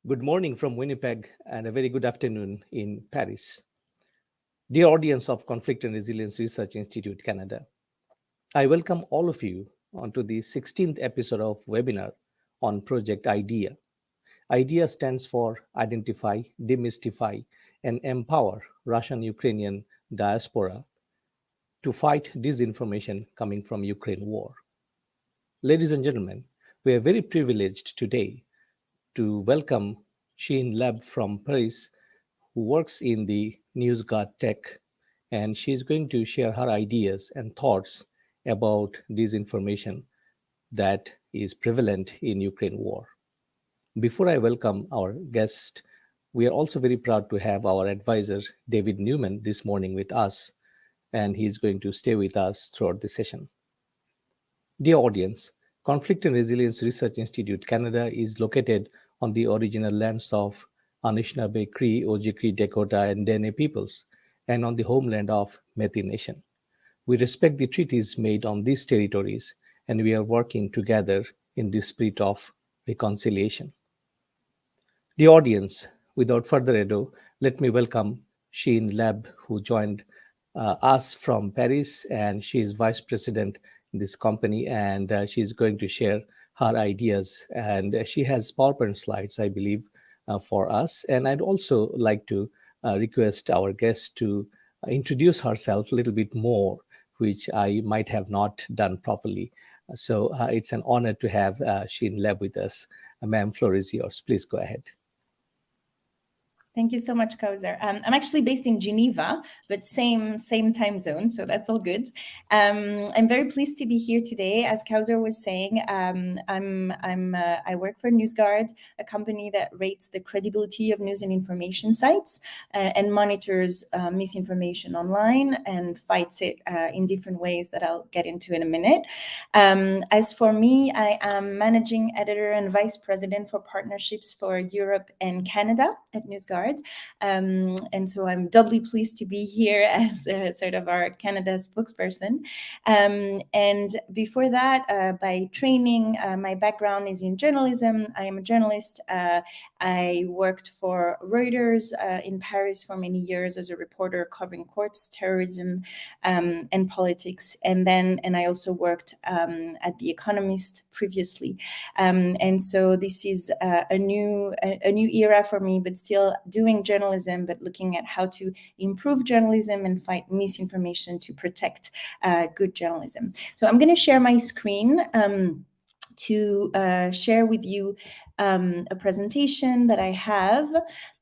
Good morning from Winnipeg and a very good afternoon in Paris. Dear audience of Conflict and Resilience Research Institute Canada, I welcome all of you onto the 16th episode of webinar on Project IDEA. IDEA stands for Identify, Demystify, and Empower Russian-Ukrainian Diaspora to fight disinformation coming from Ukraine war. Ladies and gentlemen, we are very privileged today to welcome Sheen Lab from Paris, who works in the NewsGuard Tech, and she's going to share her ideas and thoughts about disinformation that is prevalent in Ukraine war. Before I welcome our guest, we are also very proud to have our advisor, David Newman, this morning with us, and he's going to stay with us throughout the session. Dear audience, Conflict and Resilience Research Institute Canada is located on the original lands of Anishinaabe, Cree, Oji-Cree, Dakota, and Dene peoples, and on the homeland of Métis Nation. We respect the treaties made on these territories, and we are working together in the spirit of reconciliation. The audience, without further ado, let me welcome Sheen Lab, who joined us from Paris, and she is vice president in this company, and she's going to share her ideas. And she has PowerPoint slides, I believe, for us. And I'd also like to request our guest to introduce herself a little bit more, which I might have not done properly. So it's an honor to have Sheen Lab with us. Ma'am, floor is yours. Please go ahead. Thank you so much, Kauser. I'm actually based in Geneva, but same time zone, so that's all good. I'm very pleased to be here today. As Kauser was saying, I work for NewsGuard, a company that rates the credibility of news and information sites and monitors misinformation online and fights it in different ways that I'll get into in a minute. As for me, I am managing editor and vice president for partnerships for Europe and Canada at NewsGuard. And so I'm doubly pleased to be here as sort of our Canada spokesperson. And before that, by training, my background is in journalism. I am a journalist. I worked for Reuters in Paris for many years as a reporter covering courts, terrorism, and politics. And I also worked at The Economist previously. And so this is a new era for me, but still doing journalism, but looking at how to improve journalism and fight misinformation to protect good journalism. So I'm going to share my screen to share with you a presentation that I have,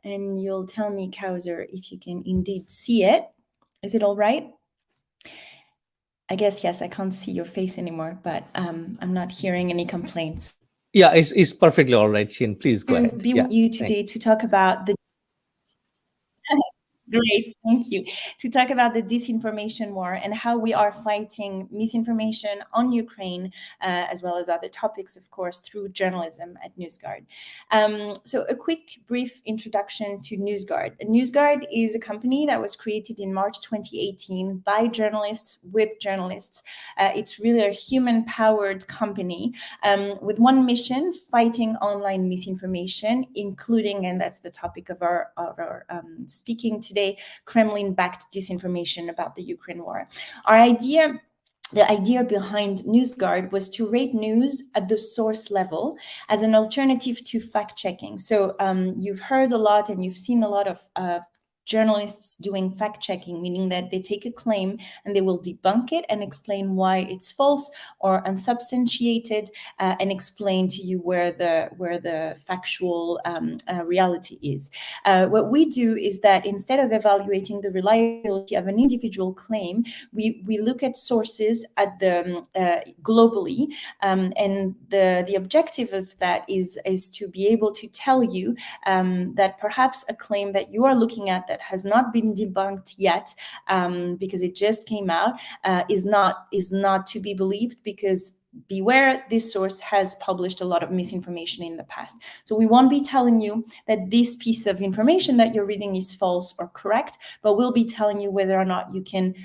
and you'll tell me, Kauser, if you can indeed see it. Is it all right? I guess, yes, I can't see your face anymore, but I'm not hearing any complaints. Yeah, it's perfectly all right, Sheen. Please go ahead. Be with you today to talk about the Great, thank you. To talk about the disinformation war and how we are fighting misinformation on Ukraine, as well as other topics, of course, through journalism at NewsGuard. So a quick, brief introduction to NewsGuard. NewsGuard is a company that was created in March 2018 by journalists with journalists. It's really a human-powered company with one mission: fighting online misinformation, including, and that's the topic of our speaking today, Kremlin-backed disinformation about the Ukraine war. The idea behind NewsGuard was to rate news at the source level as an alternative to fact-checking. So you've heard a lot and you've seen a lot of journalists doing fact-checking, meaning that they take a claim and they will debunk it and explain why it's false or unsubstantiated, and explain to you where the factual reality is. What we do is that instead of evaluating the reliability of an individual claim, we look at sources at the globally, and the objective of that is to be able to tell you that perhaps a claim that you are looking at that has not been debunked yet, because it just came out, is not to be believed, because beware, this source has published a lot of misinformation in the past. So we won't be telling you that this piece of information that you're reading is false or correct, but we'll be telling you whether or not you can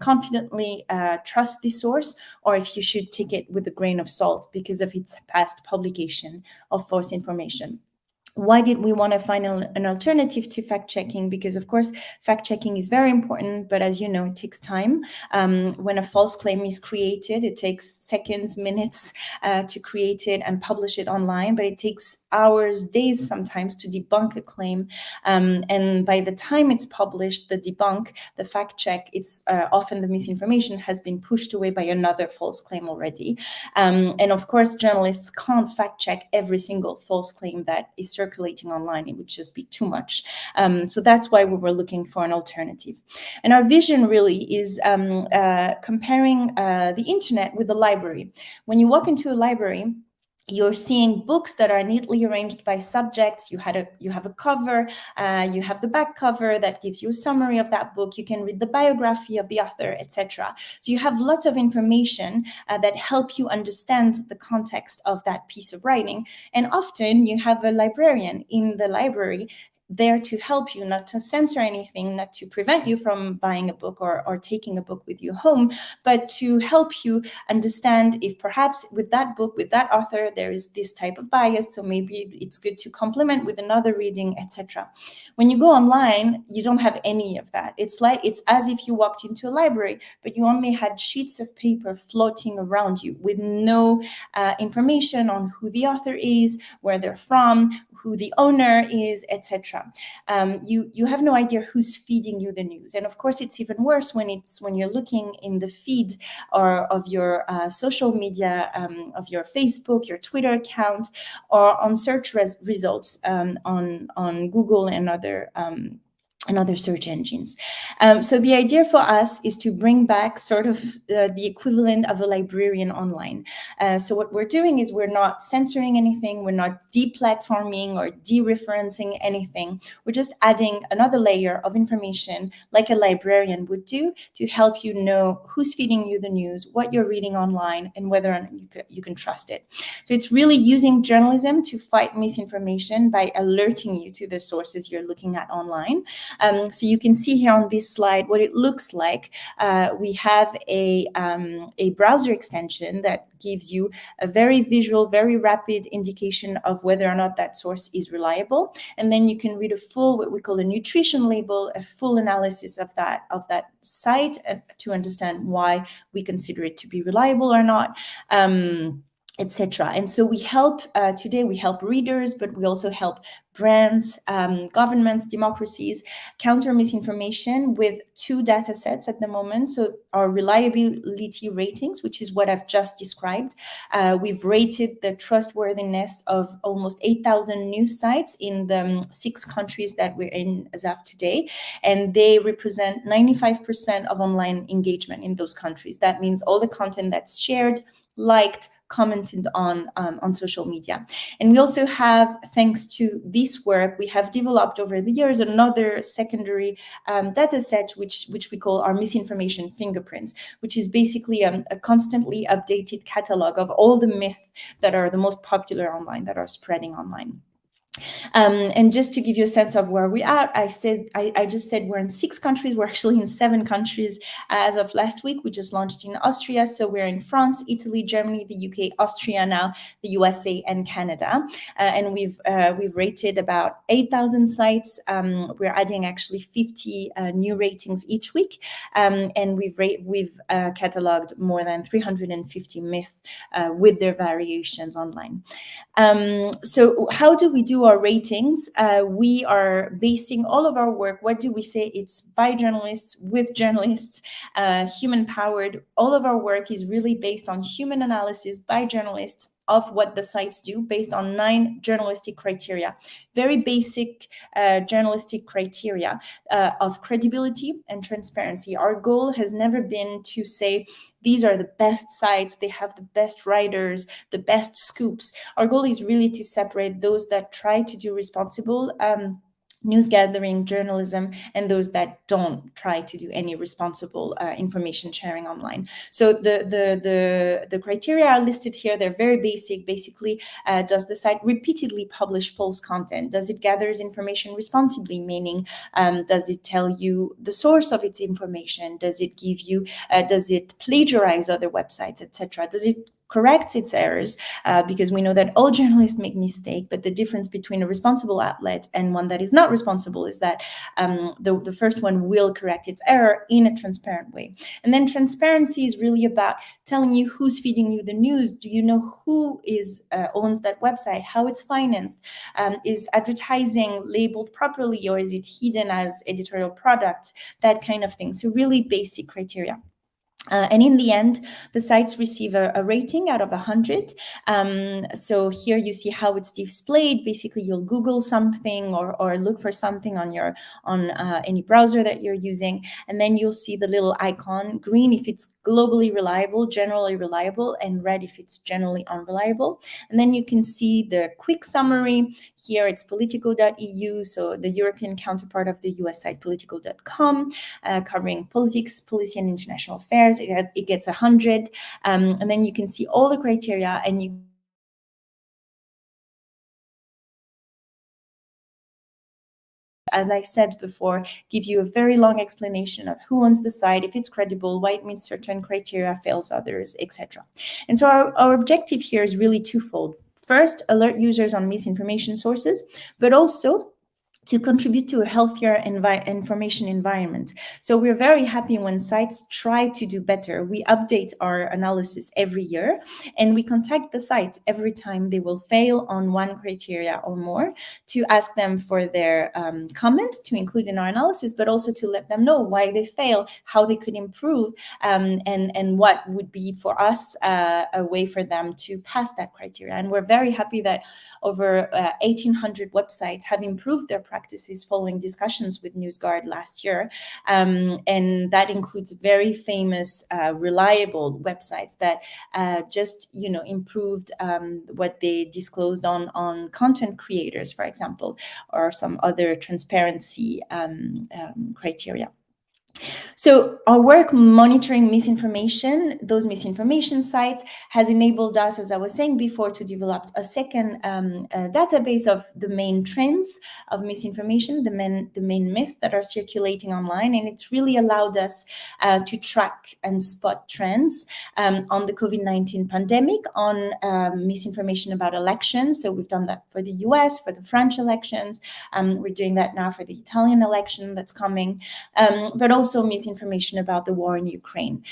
confidently trust this source, or if you should take it with a grain of salt because of its past publication of false information. Why did we want to find an alternative to fact-checking? Because of course, fact-checking is very important, but as you know, it takes time. When a false claim is created, it takes seconds, minutes to create it and publish it online, but it takes hours, days sometimes to debunk a claim. And by the time it's published, the fact-check, it's often the misinformation has been pushed away by another false claim already. And of course, journalists can't fact-check every single false claim that is circulating online. It would just be too much. So that's why we were looking for an alternative. And our vision really is comparing the internet with the library. When you walk into a library, you're seeing books that are neatly arranged by subjects. You have a cover, you have the back cover that gives you a summary of that book. You can read the biography of the author, etc. So you have lots of information that help you understand the context of that piece of writing. And often you have a librarian in the library there to help you, not to censor anything, not to prevent you from buying a book or taking a book with you home, but to help you understand if perhaps with that book, with that author, there is this type of bias, so maybe it's good to complement with another reading, etc. When you go online, you don't have any of that. It's as if you walked into a library, but you only had sheets of paper floating around you with no information on who the author is, where they're from, who the owner is, etc. You have no idea who's feeding you the news. And of course, it's even worse when you're looking in the feed of your social media, of your Facebook, your Twitter account, or on search results on Google and other search engines. So the idea for us is to bring back sort of the equivalent of a librarian online. So what we're doing is we're not censoring anything, we're not deplatforming or dereferencing anything. We're just adding another layer of information like a librarian would do to help you know who's feeding you the news, what you're reading online, and whether or not you can trust it. So it's really using journalism to fight misinformation by alerting you to the sources you're looking at online. So you can see here on this slide what it looks like. We have a browser extension that gives you a very visual, very rapid indication of whether or not that source is reliable. And then you can read a full, what we call a nutrition label, a full analysis of that site to understand why we consider it to be reliable or not. Etc. And so we help today, we help readers, but we also help brands, governments, democracies counter misinformation with 2 data sets at the moment. So our reliability ratings, which is what I've just described. We've rated the trustworthiness of almost 8,000 news sites in the 6 countries that we're in as of today. And they represent 95% of online engagement in those countries. That means all the content that's shared, liked, commented on social media. And we also have, thanks to this work, we have developed over the years another secondary data set, which we call our misinformation fingerprints, which is basically a constantly updated catalog of all the myths that are the most popular online, that are spreading online. And just to give you a sense of where we are, I just said we're in 6 countries. We're actually in 7 countries as of last week. We just launched in Austria. So we're in France, Italy, Germany, the UK, Austria now, the USA, and Canada. And we've rated about 8,000 sites. We're adding actually 50 new ratings each week. And we've cataloged more than 350 myths with their variations online. So how do we do our ratings? We are basing all of our work, what do we say? It's by journalists, with journalists, human-powered. All of our work is really based on human analysis by journalists of what the sites do based on 9 journalistic criteria, very basic journalistic criteria of credibility and transparency. Our goal has never been to say, these are the best sites, they have the best writers, the best scoops. Our goal is really to separate those that try to do responsible news gathering journalism and those that don't try to do any responsible information sharing online. So the criteria are listed here. They're very basic. Basically, does the site repeatedly publish false content? Does it gather information responsibly? Meaning, does it tell you the source of its information? Does it give you? Does it plagiarize other websites, etc.? Does it corrects its errors, because we know that all journalists make mistakes, but the difference between a responsible outlet and one that is not responsible is that the first one will correct its error in a transparent way. And then transparency is really about telling you who's feeding you the news. Do you know who owns that website, how it's financed? Is advertising labeled properly, or is it hidden as editorial product? That kind of thing. So really basic criteria. And in the end, the sites receive a rating out of 100. So here you see how it's displayed. Basically, you'll Google something or look for something on any browser that you're using, and then you'll see the little icon, green if it's globally reliable, generally reliable, and red if it's generally unreliable. And then you can see the quick summary. Here it's politico.eu, so the European counterpart of the US site politico.com, covering politics, policy, and international affairs. It gets 100, and then you can see all the criteria, and you as I said before, give you a very long explanation of who owns the site, if it's credible, why it meets certain criteria, fails others, etc. And so our objective here is really twofold. First, alert users on misinformation sources, but also to contribute to a healthier information environment. So we're very happy when sites try to do better. We update our analysis every year, and we contact the site every time they will fail on one criteria or more to ask them for their comment to include in our analysis, but also to let them know why they fail, how they could improve, and what would be for us a way for them to pass that criteria. And we're very happy that over 1,800 websites have improved their practices following discussions with NewsGuard last year. And that includes very famous, reliable websites that just, improved what they disclosed on content creators, for example, or some other transparency criteria. So our work monitoring misinformation, those misinformation sites, has enabled us, as I was saying before, to develop a second database of the main trends of misinformation, the main myths that are circulating online. And it's really allowed us to track and spot trends on the COVID-19 pandemic, on misinformation about elections. So we've done that for the US, for the French elections. We're doing that now for the Italian election that's coming, but also misinformation about the war in Ukraine.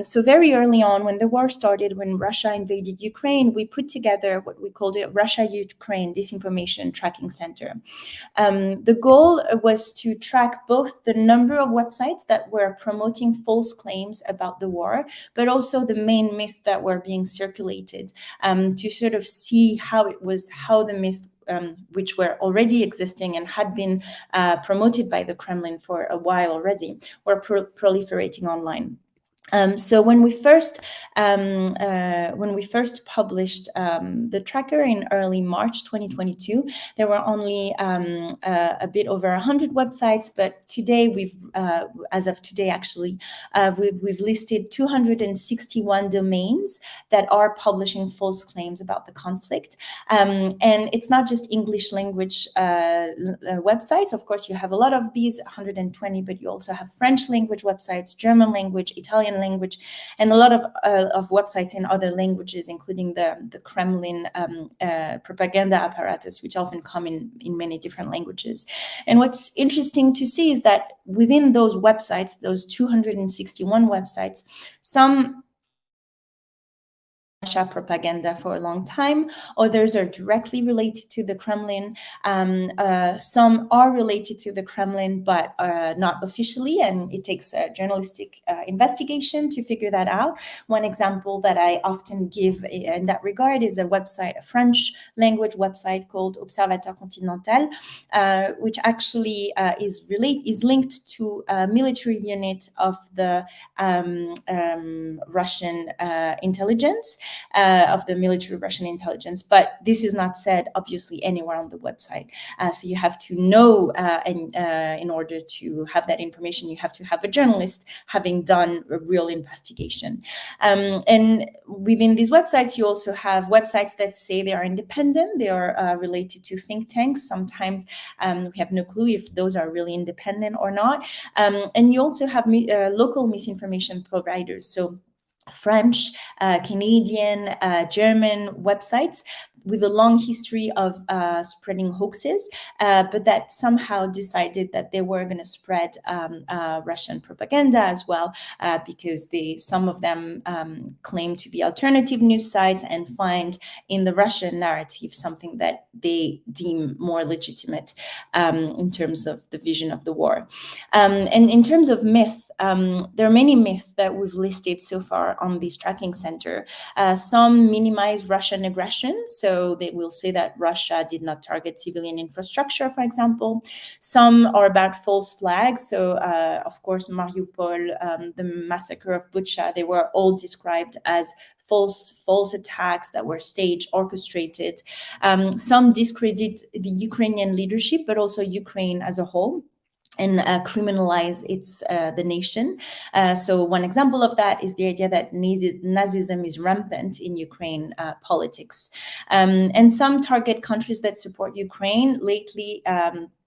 So very early on, when the war started, when Russia invaded Ukraine, we put together what we called it Russia-Ukraine Disinformation Tracking Center. The goal was to track both the number of websites that were promoting false claims about the war, but also the main myth that were being circulated, to sort of see how the myth which were already existing and had been promoted by the Kremlin for a while already, were proliferating online. So when we first published the tracker in early March 2022, there were only a bit over 100 websites. But today, as of today, actually, we've listed 261 domains that are publishing false claims about the conflict. And it's not just English language websites. Of course, you have a lot of these, 120, but you also have French language websites, German language, Italian language, and a lot of websites in other languages, including the Kremlin propaganda apparatus, which often come in many different languages. And what's interesting to see is that within those websites, those 261 websites, some Russia propaganda for a long time. Others are directly related to the Kremlin. Some are related to the Kremlin, but not officially, and it takes a journalistic investigation to figure that out. One example that I often give in that regard is a French language website called Observateur Continental, which actually is linked to a military unit of the Russian intelligence. Of the military Russian intelligence, but this is not said obviously anywhere on the website. So you have to know, and in order to have that information, you have to have a journalist having done a real investigation. And within these websites, you also have websites that say they are independent, they are related to think tanks. Sometimes we have no clue if those are really independent or not. And you also have local misinformation providers. So French, Canadian, German websites with a long history of spreading hoaxes, but that somehow decided that they were going to spread Russian propaganda as well, because some of them claim to be alternative news sites and find in the Russian narrative something that they deem more legitimate in terms of the vision of the war. And in terms of myth, there are many myths that we've listed so far on this tracking center. Some minimize Russian aggression, so they will say that Russia did not target civilian infrastructure, for example. Some are about false flags, so of course Mariupol, the massacre of Bucha, they were all described as false attacks that were staged, orchestrated. Some discredit the Ukrainian leadership, but also Ukraine as a whole, and criminalize the nation. So one example of that is the idea that Nazism is rampant in Ukraine politics. And some target countries that support Ukraine. Lately,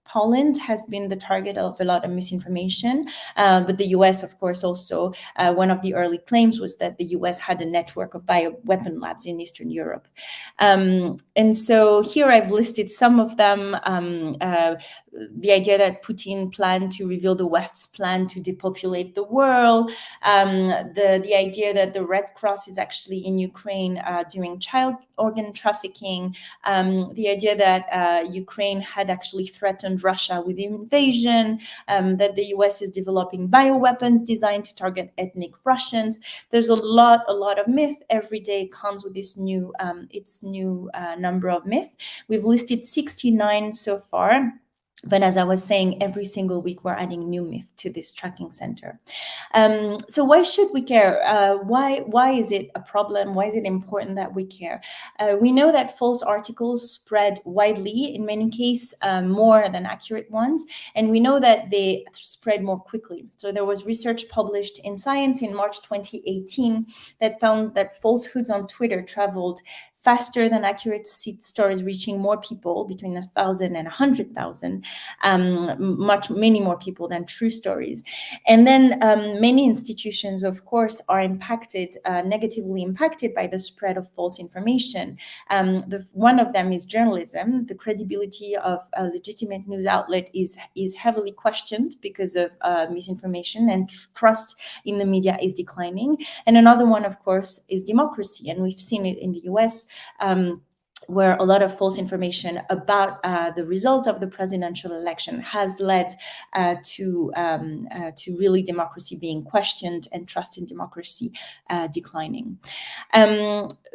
Poland has been the target of a lot of misinformation, but the US, of course, also. One of the early claims was that the US had a network of bioweapon labs in Eastern Europe. And so here I've listed some of them. The idea that Putin planned to reveal the West's plan to depopulate the world, the idea that the Red Cross is actually in Ukraine doing child organ trafficking, the idea that Ukraine had actually threatened Russia with invasion, that the US is developing bioweapons designed to target ethnic Russians. There's a lot of myth. Every day comes with this new number of myth. We've listed 69 so far. But as I was saying, every single week we're adding new myth to this tracking center. So why should we care? Why is it a problem? Why is it important that we care? We know that false articles spread widely, in many cases more than accurate ones, and we know that they spread more quickly. So there was research published in Science in March 2018 that found that falsehoods on Twitter traveled faster than accurate stories, reaching more people, between 1,000 and 100,000, many more people than true stories. And then many institutions, of course, are negatively impacted by the spread of false information. One of them is journalism. The credibility of a legitimate news outlet is heavily questioned because of misinformation, and trust in the media is declining. And another one, of course, is democracy. And we've seen it in the US, where a lot of false information about the result of the presidential election has led to really democracy being questioned and trust in democracy declining.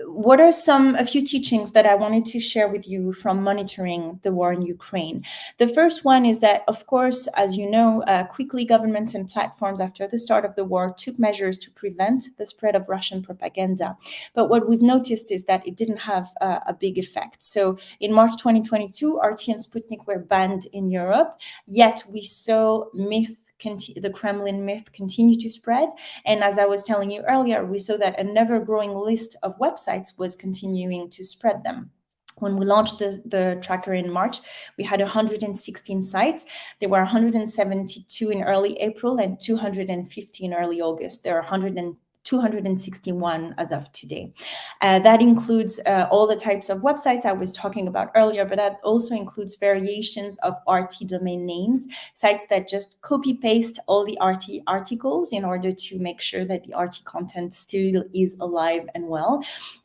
What are a few teachings that I wanted to share with you from monitoring the war in Ukraine? The first one is that, of course, as you know, quickly governments and platforms after the start of the war took measures to prevent the spread of Russian propaganda. But what we've noticed is that it didn't have a big effect. So in March 2022, RT and Sputnik were banned in Europe, yet we saw the Kremlin myth continue to spread. And as I was telling you earlier, we saw that an ever-growing list of websites was continuing to spread them. When we launched the tracker in March, we had 116 sites. There were 172 in early April and 250 in early August. There are 261 as of today. That includes all the types of websites I was talking about earlier, but that also includes variations of RT domain names, sites that just copy-paste all the RT articles in order to make sure that the RT content still is alive and well,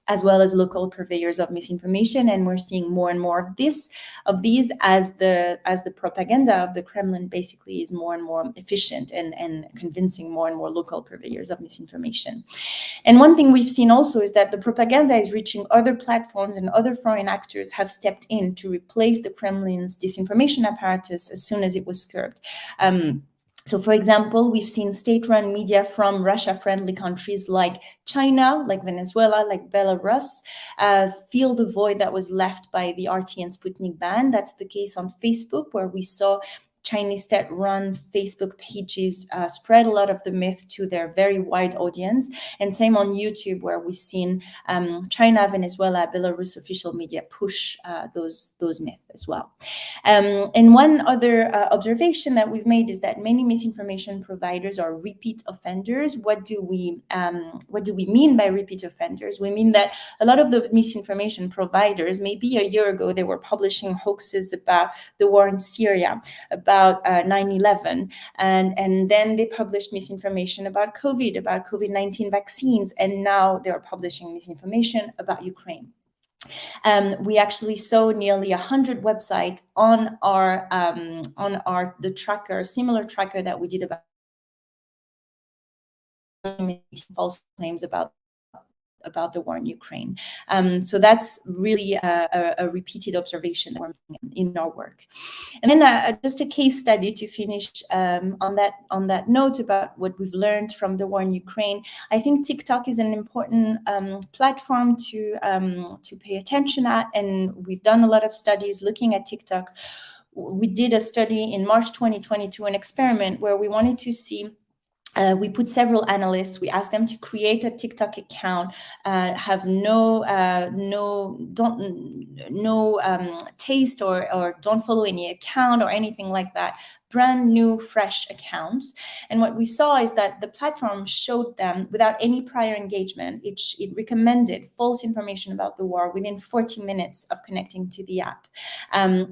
as well as local purveyors of misinformation. And we're seeing more and more of these as the propaganda of the Kremlin basically is more and more efficient and convincing more and more local purveyors of misinformation. And one thing we've seen also is that the propaganda is reaching other platforms, and other foreign actors have stepped in to replace the Kremlin's disinformation apparatus as soon as it was curbed. So, for example, we've seen state-run media from Russia-friendly countries like China, like Venezuela, like Belarus, fill the void that was left by the RT and Sputnik ban. That's the case on Facebook, where we saw Chinese state-run Facebook pages spread a lot of the myth to their very wide audience, and same on YouTube, where we've seen China, Venezuela, Belarus official media push those myths as well. And one other observation that we've made is that many misinformation providers are repeat offenders. What do we mean by repeat offenders? We mean that a lot of the misinformation providers, maybe a year ago, they were publishing hoaxes about the war in Syria, about 9/11, and then they published misinformation about COVID-19 vaccines, and now they are publishing misinformation about Ukraine. We actually saw nearly 100 websites on the tracker, similar tracker that we did about false claims about the war in Ukraine. So that's really a repeated observation that we're making in our work. And then just a case study to finish on that note about what we've learned from the war in Ukraine. I think TikTok is an important platform to pay attention at, and we've done a lot of studies looking at TikTok. We did a study in March 2022, an experiment where we wanted to see. We put several analysts. We asked them to create a TikTok account, have no taste or don't follow any account or anything like that. Brand new, fresh accounts. And what we saw is that the platform showed them, without any prior engagement, it recommended false information about the war within 40 minutes of connecting to the app,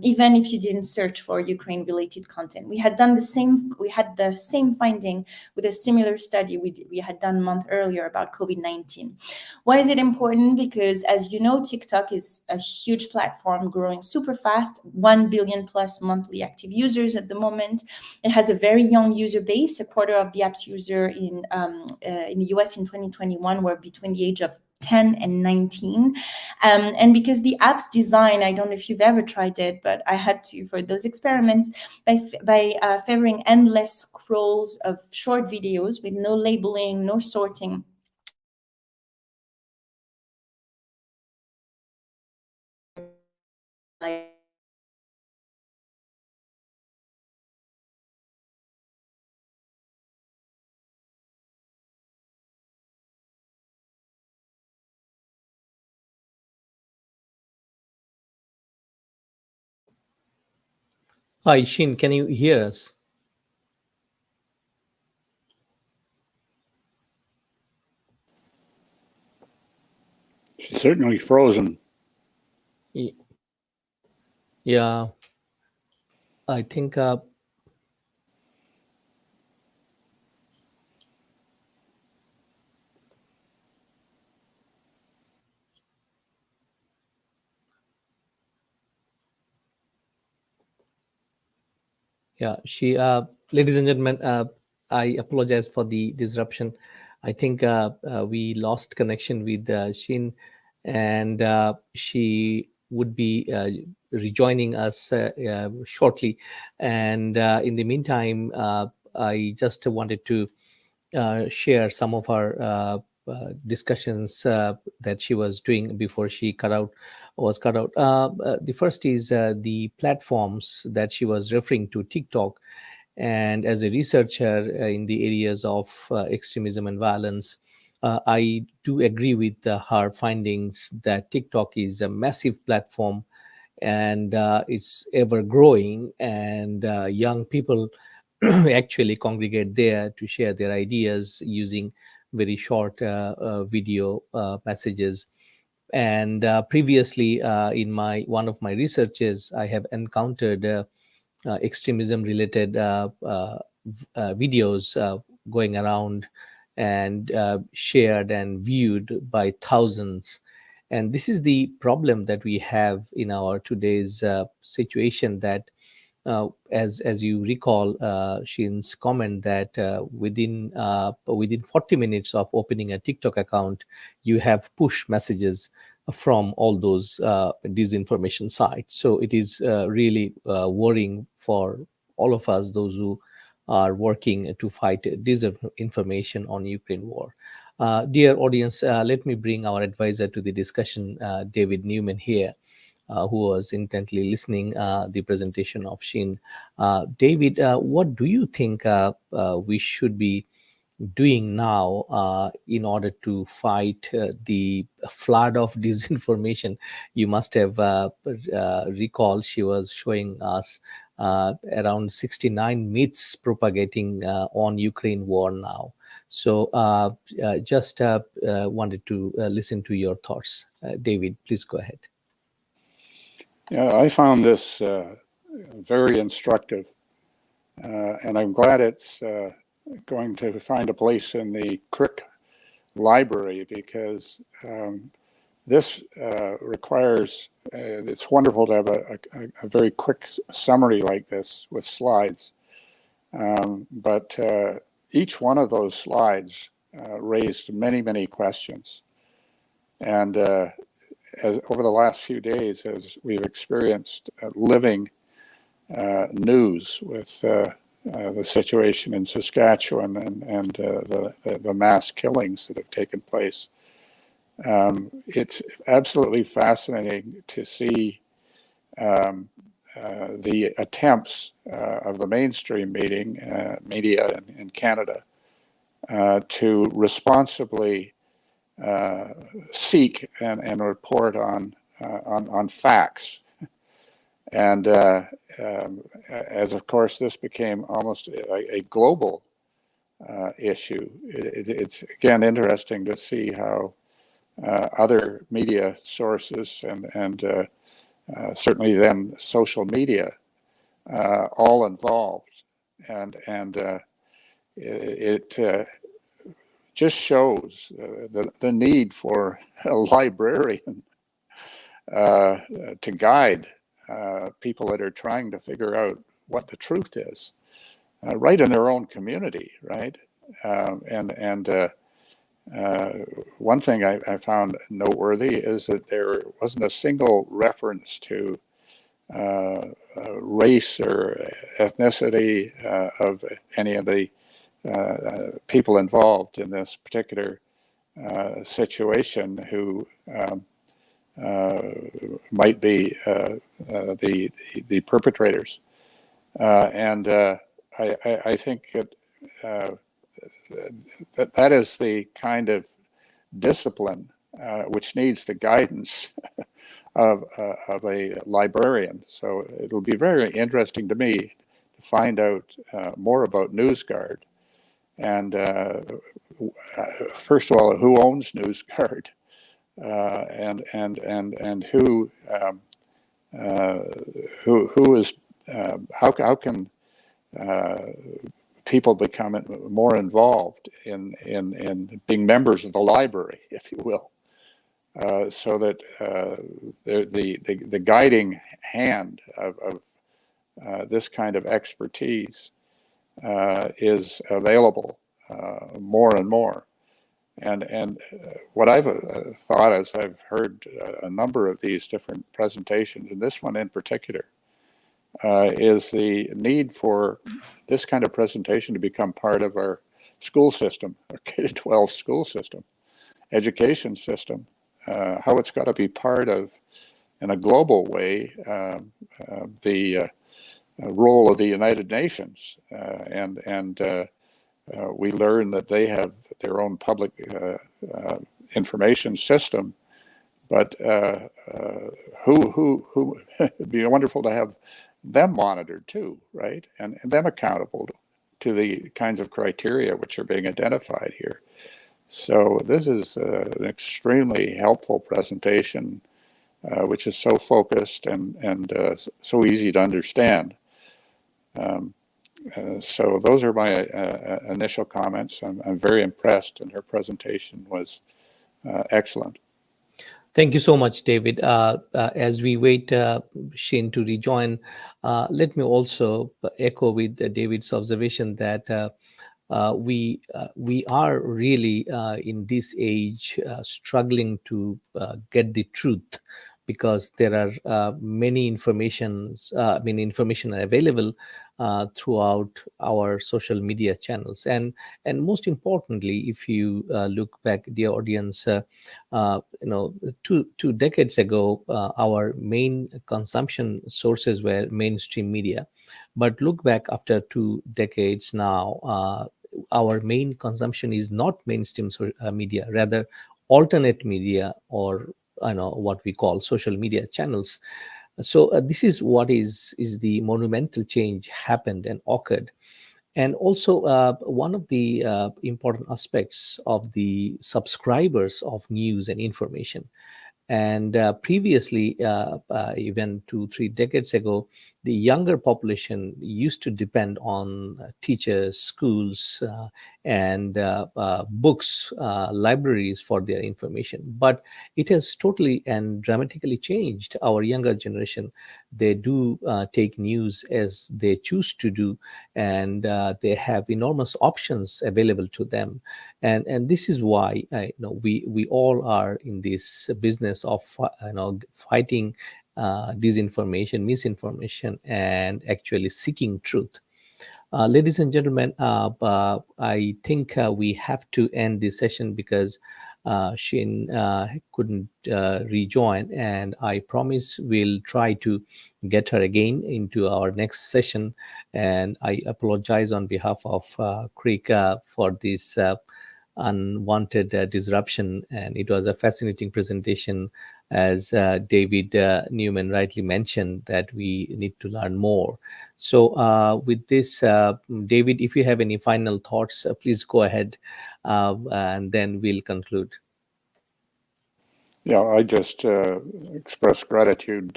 even if you didn't search for Ukraine-related content. We had the same finding with a similar study we had done a month earlier about COVID-19. Why is it important? Because, as you know, TikTok is a huge platform growing super fast, 1 billion plus monthly active users at the moment. It has a very young user base. A quarter of the app's user in the US in 2021 were between the age of 10 and 19. And because the app's design, I don't know if you've ever tried it, but I had to for those experiments, by favoring endless scrolls of short videos with no labeling, no sorting. Hi, Shin, can you hear us? She's certainly frozen. Yeah, I think yeah, ladies and gentlemen, I apologize for the disruption. I think we lost connection with Shin, and she would be rejoining us shortly. And in the meantime, I just wanted to share some of our discussions that she was doing before she was cut out. The first is the platforms that she was referring to, TikTok. And as a researcher in the areas of extremism and violence, I do agree with her findings that TikTok is a massive platform, and it's ever growing, and young people actually congregate there to share their ideas using very short video messages. And previously, in one of my researches, I have encountered extremism related videos going around and shared and viewed by thousands. And this is the problem that we have in our today's situation, that as you recall Shin's comment, that within 40 minutes of opening a TikTok account, you have push messages from all those disinformation sites. So it is really worrying for all of us, those who are working to fight disinformation on Ukraine war. Dear audience, let me bring our advisor to the discussion, David Newman here. who was intently listening the presentation of Shin. David, what do you think we should be doing now in order to fight the flood of disinformation? You must have recalled she was showing us around 69 myths propagating on Ukraine war now. So just wanted to listen to your thoughts. David, please go ahead. Yeah, I found this very instructive, and I'm glad it's going to find a place in the Crick library, because this requires, it's wonderful to have a very quick summary like this with slides. But each one of those slides raised many, many questions. And as over the last few days, as we've experienced living news with the situation in Saskatchewan and the mass killings that have taken place, it's absolutely fascinating to see the attempts of the mainstream media in Canada to responsibly seek and report on facts. And as of course this became almost a global issue, it's again interesting to see how other media sources and certainly then social media all involved, and it just shows the need for a librarian to guide people that are trying to figure out what the truth is, right in their own community, right? One thing I found noteworthy is that there wasn't a single reference to race or ethnicity of any of the people involved in this particular situation who might be the perpetrators. I think that is the kind of discipline which needs the guidance of a librarian. So it'll be very interesting to me to find out more about NewsGuard. And first of all, who owns NewsGuard, and who is how can people become more involved in being members of the library, if you will, so that the guiding hand of this kind of expertise is available more and more. And what I've thought as I've heard a number of these different presentations, and this one in particular, is the need for this kind of presentation to become part of our school system, our K-12 school system, education system, how it's got to be part of, in a global way, the role of the United Nations. We learn that they have their own public information system, but it'd be wonderful to have them monitored too, right? And them accountable to the kinds of criteria which are being identified here. So this is an extremely helpful presentation, which is so focused and so easy to understand. So those are my initial comments. I'm very impressed, and her presentation was excellent. Thank you so much, David. As we wait Shane to rejoin, let me also echo with David's observation that we are really in this age struggling to get the truth, because there are many information available throughout our social media channels. And most importantly, if you look back, dear audience, 2 decades ago, our main consumption sources were mainstream media. But look back after 2 decades now, our main consumption is not mainstream media, rather alternate media, or what we call social media channels. So this is what is the monumental change happened and occurred. And also, one of the important aspects of the subscribers of news and information. And previously, even 2-3 decades ago, the younger population used to depend on teachers, schools, and books, libraries for their information. But it has totally and dramatically changed. Our younger generation, they do take news as they choose to do, and they have enormous options available to them. And this is why we all are in this business of fighting disinformation, misinformation, and actually seeking truth. Ladies and gentlemen, I think we have to end this session because Shin couldn't rejoin, and I promise we'll try to get her again into our next session. And I apologize on behalf of Creek for this unwanted disruption. And it was a fascinating presentation, as David Newman rightly mentioned, that we need to learn more. So with this, David, if you have any final thoughts, please go ahead, and then we'll conclude. Yeah, I just express gratitude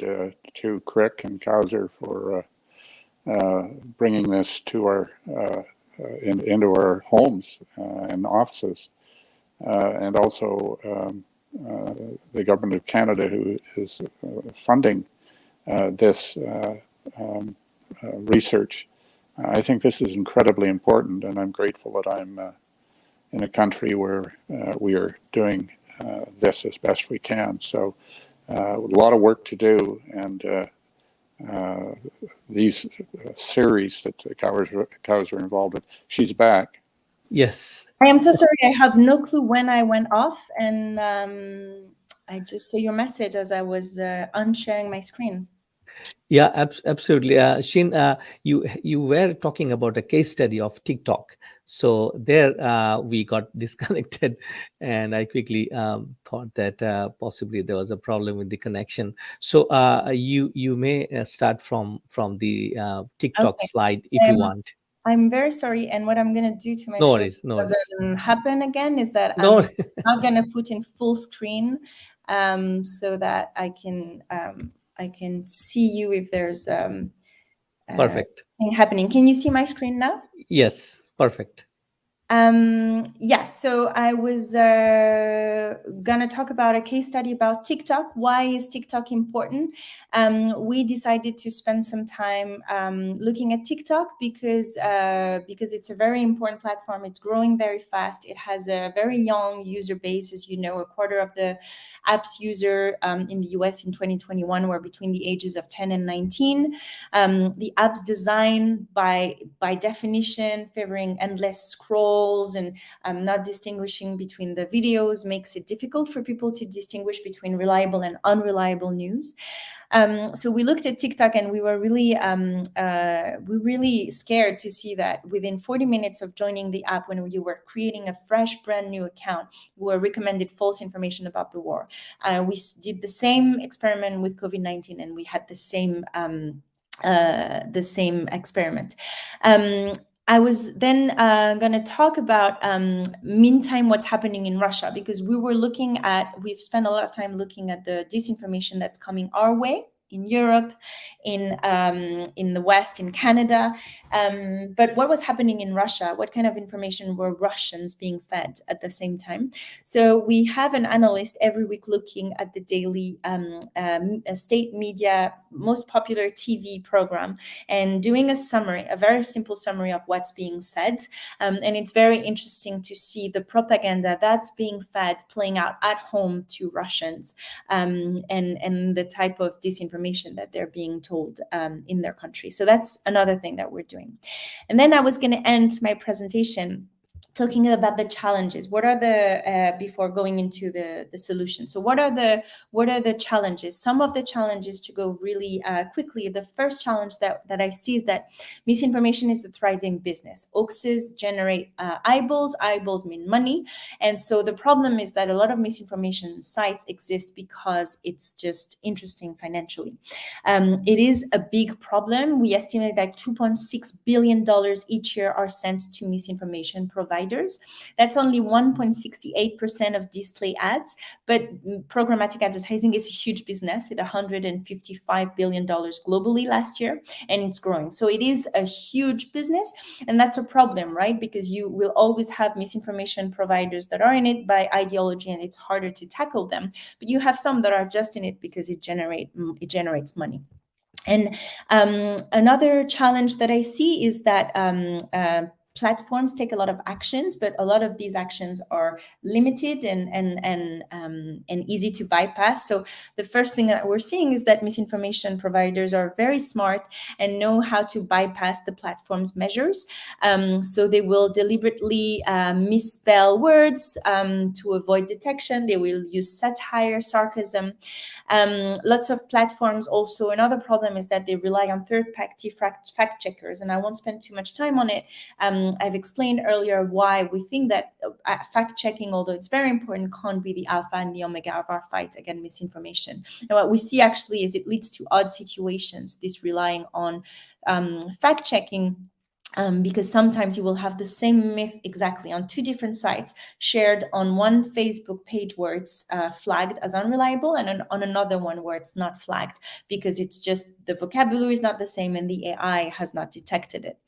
to Crick and Kauser for bringing this to our into our homes and offices, and also the government of Canada, who is funding this research. I think this is incredibly important, and I'm grateful that I'm in a country where we are doing this as best we can. So a lot of work to do, and these series that Kauser involved with, she's back. Yes. I am so sorry. I have no clue when I went off, and I just saw your message as I was unsharing my screen. Yeah, absolutely. Shin, you were talking about a case study of TikTok. So there we got disconnected, and I quickly thought that possibly there was a problem with the connection. So you may start from the TikTok Okay. slide if you want. I'm very sorry, and what I'm going to do to make sure it doesn't happen again is that I'm not going to put in full screen, so that I can see you if there's perfect thing happening. Can you see my screen now? Yes, perfect. Yeah, so I was gonna talk about a case study about TikTok. Why is TikTok important? We decided to spend some time looking at TikTok because it's a very important platform. It's growing very fast. It has a very young user base. As you know, a quarter of the app's user in the US in 2021 were between the ages of 10 and 19. The app's design by definition favoring endless scroll and not distinguishing between the videos makes it difficult for people to distinguish between reliable and unreliable news. So we looked at TikTok, and we were really scared to see that within 40 minutes of joining the app, when you were creating a fresh, brand new account, we were recommended false information about the war. We did the same experiment with COVID-19, and we had the same experiment. I was then going to talk about, meantime, what's happening in Russia, because we've spent a lot of time looking at the disinformation that's coming our way in Europe, in the West, in Canada. But what was happening in Russia? What kind of information were Russians being fed at the same time? So we have an analyst every week looking at the daily state media, most popular TV program, and doing a summary, a very simple summary of what's being said. And it's very interesting to see the propaganda that's being fed playing out at home to Russians, and the type of disinformation that they're being told in their country. So that's another thing that we're doing. And then I was going to end my presentation talking about the challenges. What are the before going into the solutions? So what are the challenges? Some of the challenges, to go really quickly. The first challenge that I see is that misinformation is a thriving business. Hoaxes generate eyeballs. Eyeballs mean money, and so the problem is that a lot of misinformation sites exist because it's just interesting financially. It is a big problem. We estimate that $2.6 billion each year are sent to misinformation providers. That's only 1.68% of display ads, but programmatic advertising is a huge business at $155 billion globally last year, and it's growing. So it is a huge business, and that's a problem, right? Because you will always have misinformation providers that are in it by ideology, and it's harder to tackle them. But you have some that are just in it because it generates money. And another challenge that I see is that platforms take a lot of actions, but a lot of these actions are limited and easy to bypass. So the first thing that we're seeing is that misinformation providers are very smart and know how to bypass the platform's measures. So they will deliberately misspell words to avoid detection. They will use satire, sarcasm. Lots of platforms also, another problem is that they rely on third-party fact checkers, and I won't spend too much time on it. I've explained earlier why we think that fact-checking, although it's very important, can't be the alpha and the omega of our fight against misinformation. And what we see actually is it leads to odd situations, this relying on fact-checking. Because sometimes you will have the same myth exactly on two different sites shared on one Facebook page where it's flagged as unreliable, and on another one where it's not flagged because it's just the vocabulary is not the same and the AI has not detected it.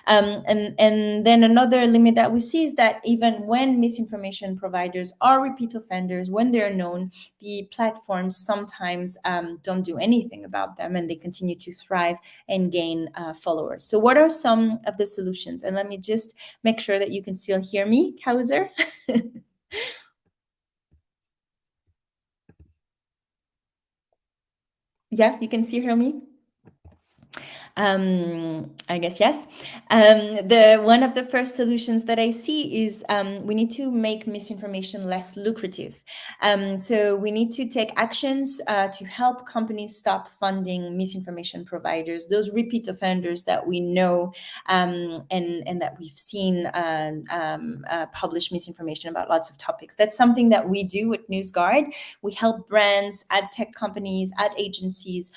And then another limit that we see is that even when misinformation providers are repeat offenders, when they're known, the platforms sometimes don't do anything about them, and they continue to thrive and gain followers. So what are some of the solutions? And let me just make sure that you can still hear me, Kauser. Yeah, you can still hear me? I guess yes. One of the first solutions that I see is we need to make misinformation less lucrative. So we need to take actions to help companies stop funding misinformation providers, those repeat offenders that we know and that we've seen publish misinformation about lots of topics. That's something that we do at NewsGuard. We help brands, ad tech companies, ad agencies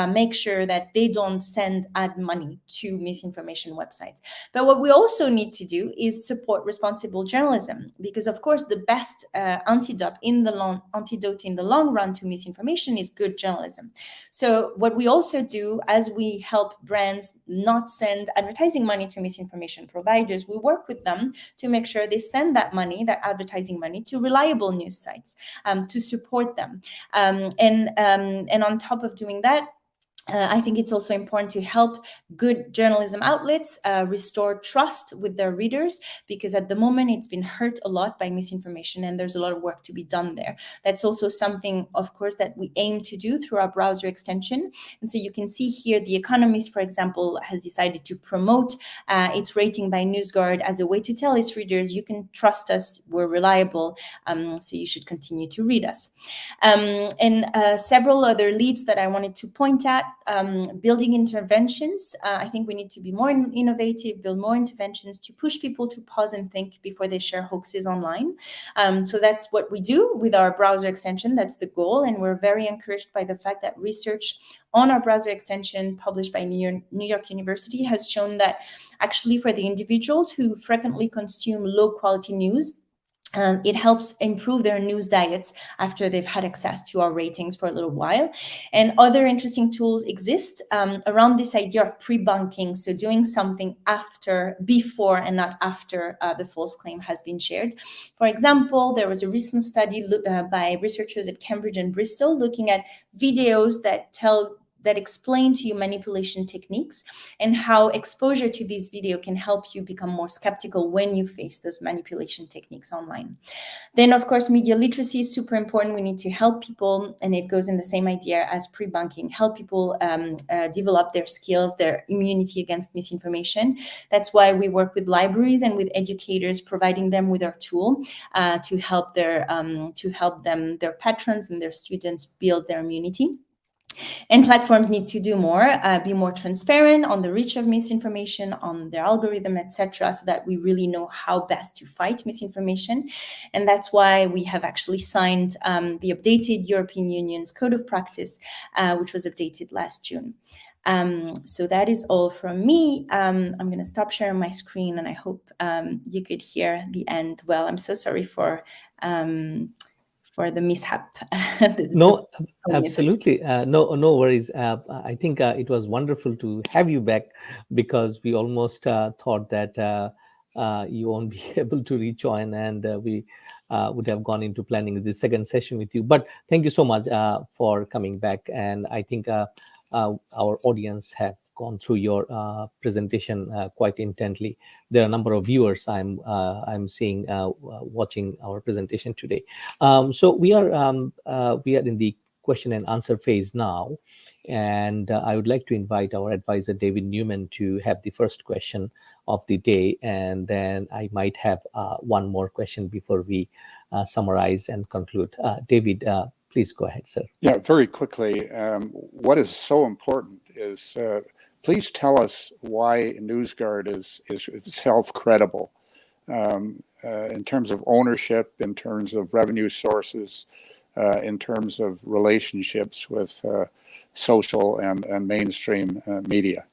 make sure that they don't send ad money to misinformation websites. But what we also need to do is support responsible journalism, because of course the best antidote in the long run to misinformation is good journalism. So what we also do, as we help brands not send advertising money to misinformation providers, we work with them to make sure they send that money, that advertising money, to reliable news sites to support them. And on top of doing that, I think it's also important to help good journalism outlets restore trust with their readers, because at the moment it's been hurt a lot by misinformation and there's a lot of work to be done there. That's also something, of course, that we aim to do through our browser extension. And so you can see here, The Economist, for example, has decided to promote its rating by NewsGuard as a way to tell its readers, you can trust us, we're reliable, so you should continue to read us. And several other leads that I wanted to point at. Building interventions. I think we need to be more innovative, build more interventions to push people to pause and think before they share hoaxes online. So that's what we do with our browser extension. That's the goal. And we're very encouraged by the fact that research on our browser extension published by New York University has shown that actually for the individuals who frequently consume low quality news, It helps improve their news diets after they've had access to our ratings for a little while. And other interesting tools exist around this idea of pre-bunking, so doing something before and not after the false claim has been shared. For example, there was a recent study by researchers at Cambridge and Bristol looking at videos that explain to you manipulation techniques and how exposure to this video can help you become more skeptical when you face those manipulation techniques online. Then, of course, media literacy is super important. We need to help people, and it goes in the same idea as pre-bunking, help people develop their skills, their immunity against misinformation. That's why we work with libraries and with educators, providing them with our tool to help their patrons and their students build their immunity. And platforms need to do more, be more transparent on the reach of misinformation, on their algorithm, etc., so that we really know how best to fight misinformation. And that's why we have actually signed the updated European Union's Code of Practice, which was updated last June. So that is all from me. I'm going to stop sharing my screen, and I hope you could hear the end well. I'm so sorry for the mishap. No, absolutely. No worries. I think it was wonderful to have you back, because we almost thought that you won't be able to rejoin, and we would have gone into planning the second session with you. But thank you so much for coming back. And I think our audience have gone through your presentation quite intently. There are a number of viewers I'm seeing watching our presentation today. So we are in the question and answer phase now, and I would like to invite our advisor David Newman to have the first question of the day, and then I might have one more question before we summarize and conclude. David, please go ahead, sir. Yeah, very quickly. What is so important is please tell us why NewsGuard is itself credible in terms of ownership, in terms of revenue sources, in terms of relationships with social and mainstream media.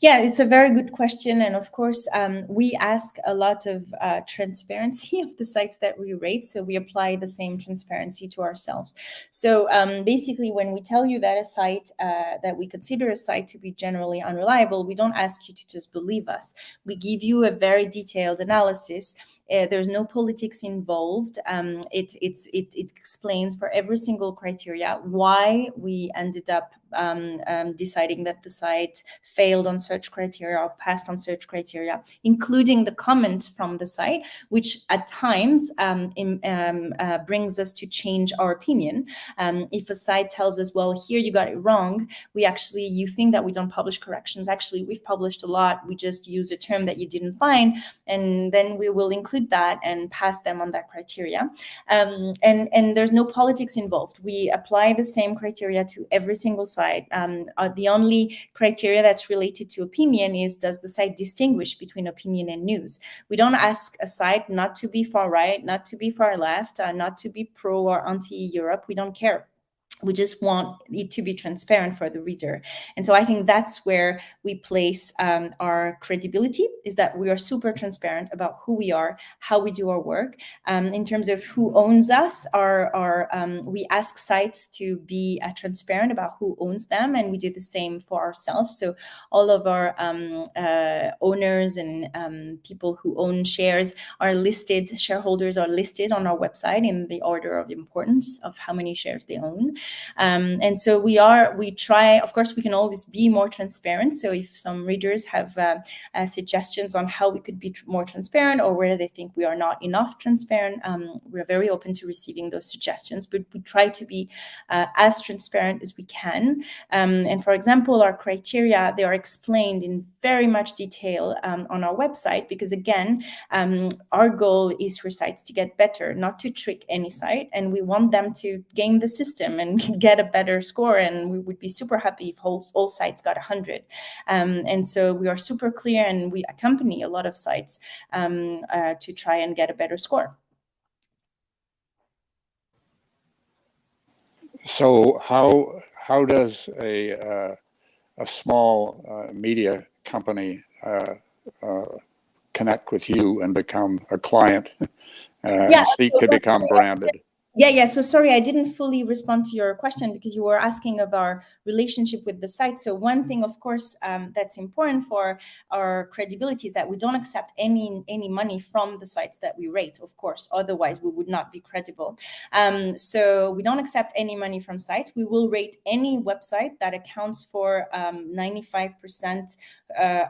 Yeah, it's a very good question. And of course, we ask a lot of transparency of the sites that we rate. So we apply the same transparency to ourselves. So basically, when we tell you that a site, that we consider a site to be generally unreliable, we don't ask you to just believe us. We give you a very detailed analysis. There's no politics involved. It explains for every single criteria why we ended up deciding that the site failed on search criteria or passed on search criteria, including the comment from the site, which at times brings us to change our opinion. If a site tells us, well, here you got it wrong, you think that we don't publish corrections. Actually, we've published a lot. We just use a term that you didn't find, and then we will include that and pass them on that criteria. And there's no politics involved. We apply the same criteria to every single site. The only criteria that's related to opinion is, does the site distinguish between opinion and news? We don't ask a site not to be far right, not to be far left, not to be pro or anti-Europe. We don't care. We just want it to be transparent for the reader. And so I think that's where we place our credibility, is that we are super transparent about who we are, how we do our work. In terms of who owns us, we ask sites to be transparent about who owns them, and we do the same for ourselves. So all of our owners and people who own shares are listed, shareholders are listed on our website in the order of importance of how many shares they own. And so we try, of course, we can always be more transparent. So if some readers have suggestions on how we could be more transparent, or where they think we are not enough transparent, we're very open to receiving those suggestions, but we try to be as transparent as we can. And for example, our criteria, they are explained in very much detail on our website, because again, our goal is for sites to get better, not to trick any site. And we want them to game the system and get a better score. And we would be super happy if all sites got 100. And so we are super clear, and we accompany a lot of sites to try and get a better score. So how does a small media company connect with you and become a client Yeah, and seek to become branded? Yeah. So sorry, I didn't fully respond to your question because you were asking of our relationship with the site. So one thing, of course, that's important for our credibility is that we don't accept any money from the sites that we rate, of course. Otherwise, we would not be credible. So we don't accept any money from sites. We will rate any website that accounts for 95%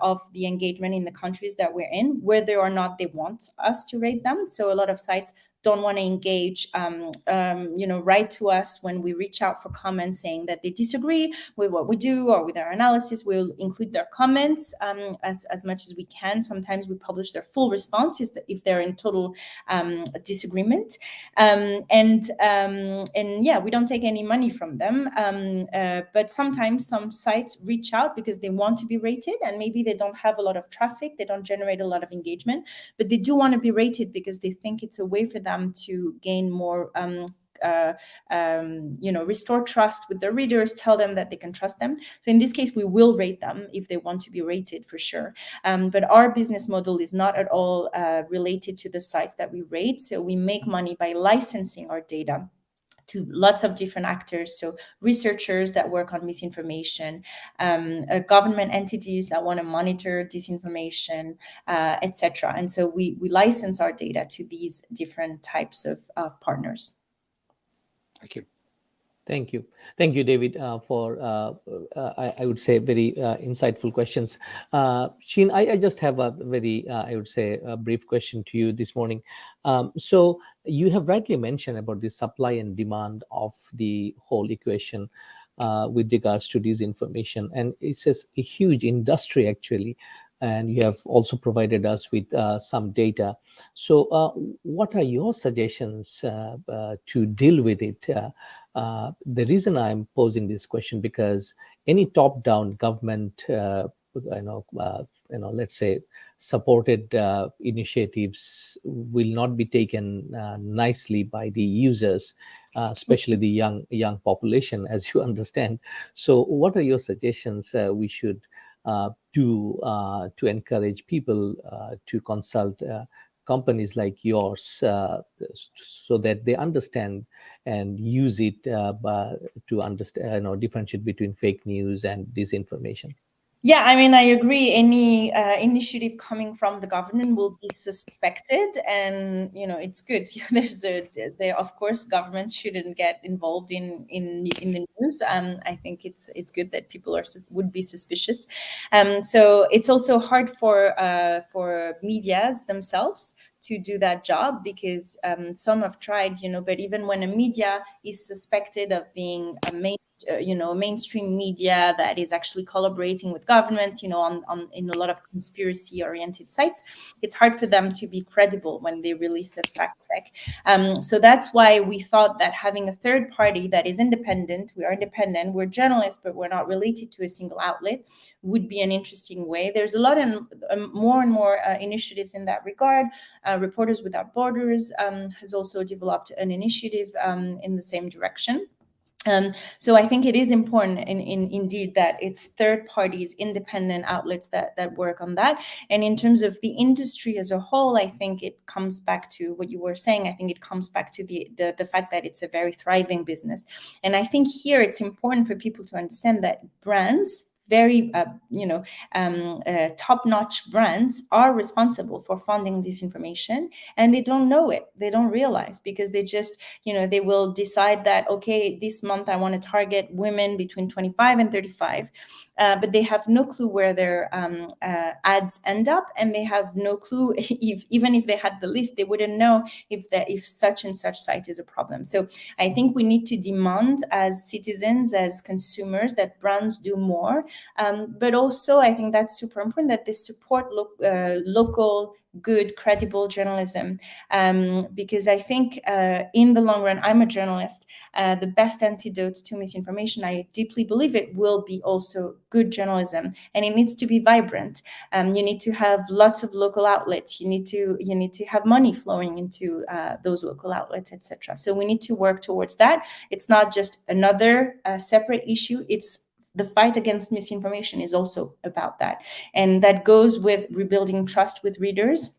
of the engagement in the countries that we're in, whether or not they want us to rate them. So a lot of sites don't want to engage, write to us when we reach out for comments saying that they disagree with what we do or with our analysis. We'll include their comments as much as we can. Sometimes we publish their full responses if they're in total disagreement. And yeah, we don't take any money from them. But sometimes some sites reach out because they want to be rated, and maybe they don't have a lot of traffic, they don't generate a lot of engagement, but they do want to be rated because they think it's a way for them to gain more restore trust with their readers, tell them that they can trust them. So in this case, we will rate them if they want to be rated, for sure. But our business model is not at all related to the sites that we rate. So we make money by licensing our data to lots of different actors, so researchers that work on misinformation, government entities that want to monitor disinformation, etc. And so we license our data to these different types of partners. Thank you. Thank you, David, for I would say very insightful questions. Sheen, I just have a very I would say a brief question to you this morning. So you have rightly mentioned about the supply and demand of the whole equation with regards to disinformation, and it's just a huge industry actually. And you have also provided us with some data. So what are your suggestions to deal with it? The reason I'm posing this question because any top-down government, let's say, supported initiatives will not be taken nicely by the users, especially the young population, as you understand. So, what are your suggestions we should do to encourage people to consult companies like yours so that they understand and use it to understand, differentiate between fake news and disinformation? Yeah, I mean, I agree. Any initiative coming from the government will be suspected, and it's good. Of course, governments shouldn't get involved in the news. I think it's good that people would be suspicious. So it's also hard for medias themselves to do that job because some have tried, but even when a media is suspected of being a mainstream media that is actually collaborating with governments, in a lot of conspiracy-oriented sites, it's hard for them to be credible when they release a fact check. So that's why we thought that having a third party that is independent, we are independent, we're journalists, but we're not related to a single outlet, would be an interesting way. There's a lot and more and more initiatives in that regard. Reporters Without Borders has also developed an initiative in the same direction. So I think it is important indeed that it's third parties, independent outlets that work on that. And in terms of the industry as a whole, I think it comes back to what you were saying. I think it comes back to the fact that it's a very thriving business. And I think here it's important for people to understand that brands, very top-notch brands, are responsible for funding disinformation, and they don't know it. They don't realize, because they just they will decide that, okay, this month I want to target women between 25 and 35, but they have no clue where their ads end up, and they have no clue even if they had the list, they wouldn't know if such and such site is a problem. So I think we need to demand as citizens, as consumers, that brands do more. But also, I think that's super important that they support local, good, credible journalism, because I think in the long run, I'm a journalist, the best antidote to misinformation, I deeply believe it, will be also good journalism, and it needs to be vibrant. You need to have lots of local outlets. You need to have money flowing into those local outlets, etc. So we need to work towards that. It's not just another separate issue. It's the fight against misinformation is also about that. And that goes with rebuilding trust with readers.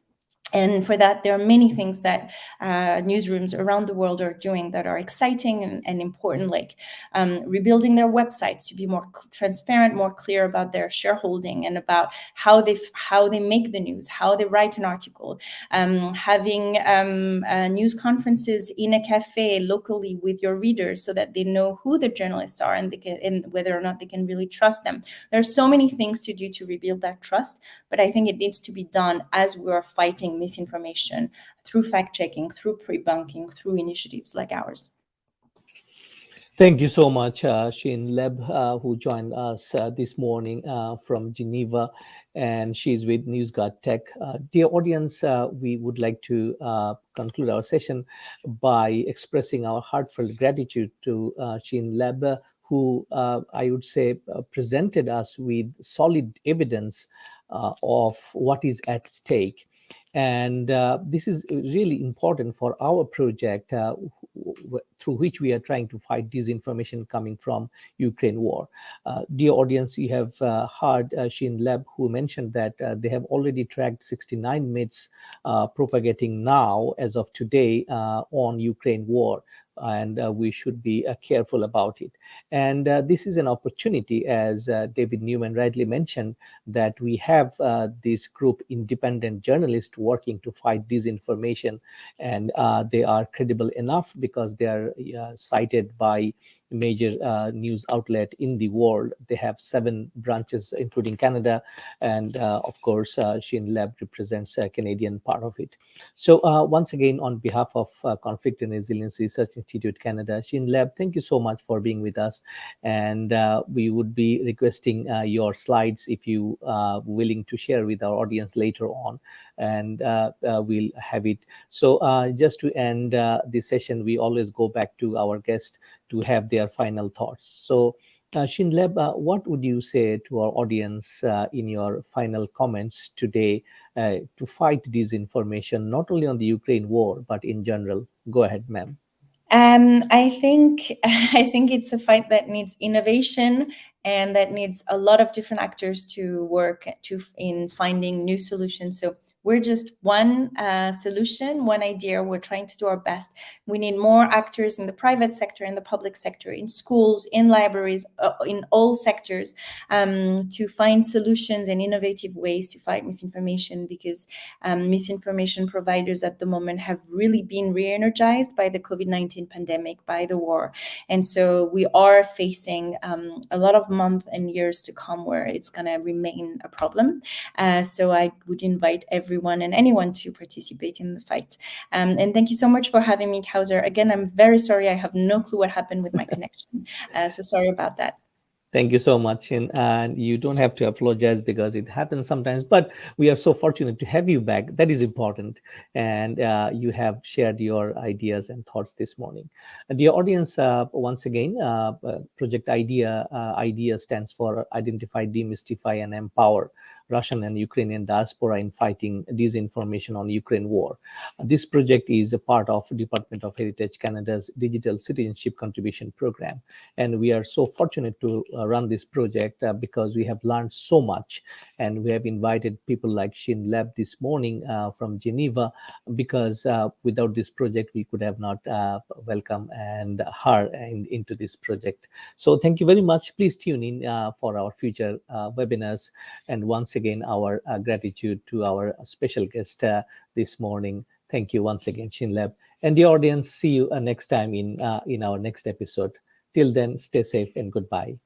And for that, there are many things that newsrooms around the world are doing that are exciting and important, like rebuilding their websites to be more transparent, more clear about their shareholding and about how they make the news, how they write an article, having news conferences in a cafe locally with your readers so that they know who the journalists are and whether or not they can really trust them. There are so many things to do to rebuild that trust, but I think it needs to be done as we are fighting misinformation through fact-checking, through pre-bunking, through initiatives like ours. Thank you so much, Shane Leb, who joined us this morning from Geneva, and she's with NewsGuard Tech. Dear audience, we would like to conclude our session by expressing our heartfelt gratitude to Shane Leb, who I would say presented us with solid evidence of what is at stake. And this is really important for our project through which we are trying to fight disinformation coming from Ukraine war. Dear audience, you have heard Shane Leb, who mentioned that they have already tracked 69 myths propagating now as of today on Ukraine war. And we should be careful about it. And this is an opportunity, as David Newman rightly mentioned, that we have this group independent journalists working to fight disinformation, and they are credible enough because they are cited by major news outlet in the world. They have 7 branches, including Canada, and of course, Shane Leb represents a Canadian part of it. So once again, on behalf of Conflict and Resilience Research Institute Canada, Shane Leb, thank you so much for being with us. And we would be requesting your slides if you are willing to share with our audience later on, and we'll have it. So just to end this session, we always go back to our guest to have their final thoughts. So Shane Leb, what would you say to our audience in your final comments today to fight disinformation, not only on the Ukraine war, but in general? Go ahead, ma'am. I think it's a fight that needs innovation and that needs a lot of different actors to work in finding new solutions. So we're just one solution, one idea. We're trying to do our best. We need more actors in the private sector, in the public sector, in schools, in libraries, in all sectors, to find solutions and innovative ways to fight misinformation, because misinformation providers at the moment have really been re-energized by the COVID-19 pandemic, by the war. And so we are facing a lot of months and years to come where it's going to remain a problem. So I would invite everyone and anyone to participate in the fight. And thank you so much for having me, Kauser. Again, I'm very sorry. I have no clue what happened with my connection. So sorry about that. Thank you so much. And you don't have to apologize because it happens sometimes, but we are so fortunate to have you back. That is important. And you have shared your ideas and thoughts this morning. And dear audience, once again, Project IDEA stands for Identify, Demystify, and Empower Russian and Ukrainian diaspora in fighting disinformation on Ukraine war. This project is a part of Department of Heritage Canada's Digital Citizenship Contribution Program. And we are so fortunate to run this project because we have learned so much, and we have invited people like Shane Leb this morning from Geneva, because without this project we could have not welcomed her into this project. So thank you very much. Please tune in for our future webinars, and once again our gratitude to our special guest this morning. Thank you once again, Shane Leb. And the audience, see you next time in our next episode. Till then, stay safe and goodbye.